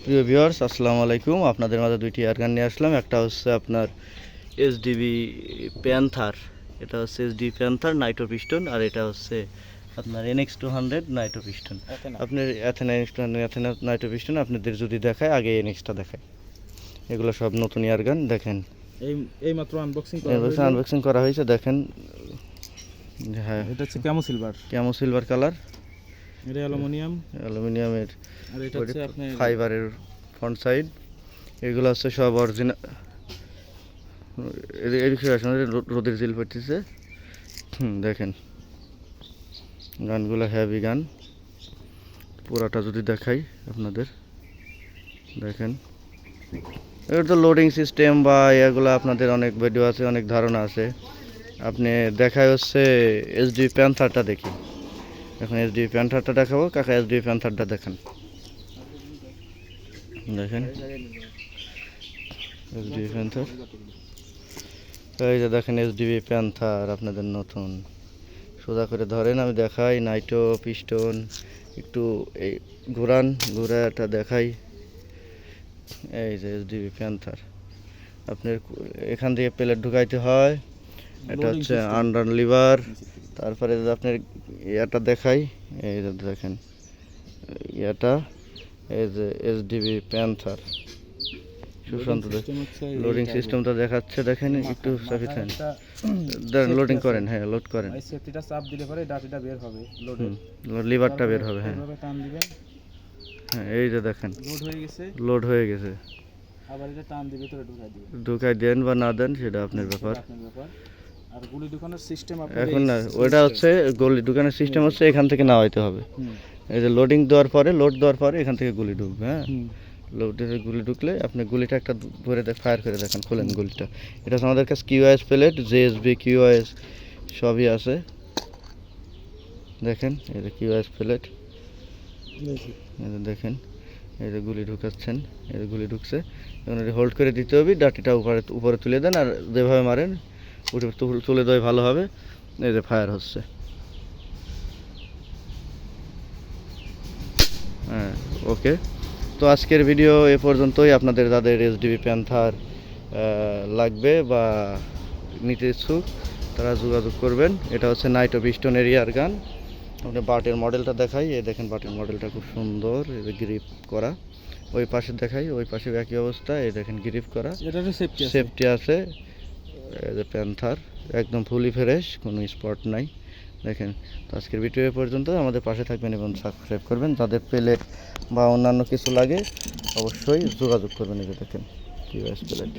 প্রিয় ভিউয়ার্স, আসসালামু আলাইকুম। আপনাদের মাঝে দুইটি এয়ারগান নিয়ে আসলাম। একটা হচ্ছে আপনার এসডিবি প্যান্থার, এটা হচ্ছে এসডি প্যান্থার নাইট্রো পিস্টন, আর এটা হচ্ছে আপনার NX200 নাইট্রো পিস্টন। আপনার অ্যাথেনা অ্যাথেনা নাইট্রো পিস্টন আপনাদের যদি দেখায়, আগে NX-টা দেখায়। এগুলো সব নতুন এয়ারগান। দেখেন এই মাত্র আনবক্সিং করা হয়েছে। দেখেন, হ্যাঁ, এটা হচ্ছে ক্যামো সিলভার কালার, এটা অ্যালুমিনিয়ামের, আর এটা হচ্ছে আপনার ফাইবারের ফ্রন্ট সাইড। এগুলো হচ্ছে সব অরিজিনাল। রোদের জিল পড়তেছে। দেখেন গানগুলো হেভি গান। পুরাটা যদি দেখাই আপনাদের, দেখেন এর তো লোডিং সিস্টেম বা এগুলো আপনাদের অনেক ভিডিও আছে, অনেক ধারণা আছে। আপনি দেখায় হচ্ছে এসডি প্যান্থারটা দেখি। এখন এসডি প্যান্থারটা দেখাবো। কাকা এসডি প্যান্থারটা দেখেন। দেখেন এসডি প্যান্থার, এই যে দেখেন এসডিবি প্যান্থার আপনাদের নতুন। সোজা করে ধরেন, আমি দেখাই। নাইট্রো পিস্টন একটু এই ঘোরাটা দেখাই। এই যে এসডিবি প্যান্থার, আপনার এখান থেকে প্লেট ঢুকাইতে হয়। এটা হচ্ছে আন্ডার লিভার। তারপরে আপনার ইয়াটা দেখাই। এই যে দেখেন ইয়াটা, এই যে এসডিবি প্যান্থার সুশান্ত। লোডিং সিস্টেমটা দেখাচ্ছে, দেখেন একটু সাফিসিয়েন্ট। লোডিং করেন, হ্যাঁ লোড করেন। এই সেফটিটা চাপ দিলে পরে ডাটিটা বের হবে, লিভারটা বের হবে, হ্যাঁ এভাবে টান দিবেন। হ্যাঁ, এই যে দেখেন লোড হয়ে গেছে। গেছে। আবার এটা টান দিবে, ভিতরে ঢুকাই দেন বা না দেন সেটা আপনার ব্যাপার। আর গুলি ঢুকানোর সিস্টেম এখন না, ওটা হচ্ছে গুলি ঢুকানোর সিস্টেম হচ্ছে এখান থেকে নামাইতে হবে। এই যে লোড দেওয়ার পরে এখান থেকে গুলি ঢুকবে। হ্যাঁ, লোডের গুলি ঢুকলে আপনি গুলিটা একটা ভরে ফায়ার করে দেখেন, খোলেন গুলিটা। এটা হচ্ছে আমাদের কাছে QIS প্লেট, JSB QIS সবই আছে। দেখেন এই যে QIS প্লেট, এই যে দেখেন এই যে গুলি ঢুকাচ্ছেন, এই যে গুলি ঢুকছে। এখন হোল্ড করে দিতে হবে, ডাটিটা উপরে তুলে দেন, আর যেভাবে মারেন উঠে তুলে দেওয়া ভালো হবে। এই যে ফায়ার হচ্ছে। হ্যাঁ, ওকে। তো আজকের ভিডিও এ পর্যন্তই। আপনাদের যাদের এসডিবি প্যান্থার লাগবে বা নিতে ইচ্ছুক, তারা যোগাযোগ করবেন। এটা হচ্ছে নাইট্রো পিস্টন এরিয়ার গান। আপনি বাটের মডেলটা দেখাই। এই দেখেন বাটের মডেলটা খুব সুন্দর, এই যে গ্রিপ করা। ওই পাশে দেখাই, ওই পাশে একই অবস্থা। এই দেখেন গ্রিপ করা, সেফটি আছে। এই যে প্যান্থার একদম ফুলি ফ্রেশ, কোনো স্পট নাই। দেখেন, তো আজকের ভিডিও এ পর্যন্ত। আমাদের পাশে থাকবেন এবং সাবস্ক্রাইব করবেন। যাদের প্লেট বা অন্যান্য কিছু লাগে অবশ্যই যোগাযোগ করবেন। এই যে দেখেন QIS প্লেট।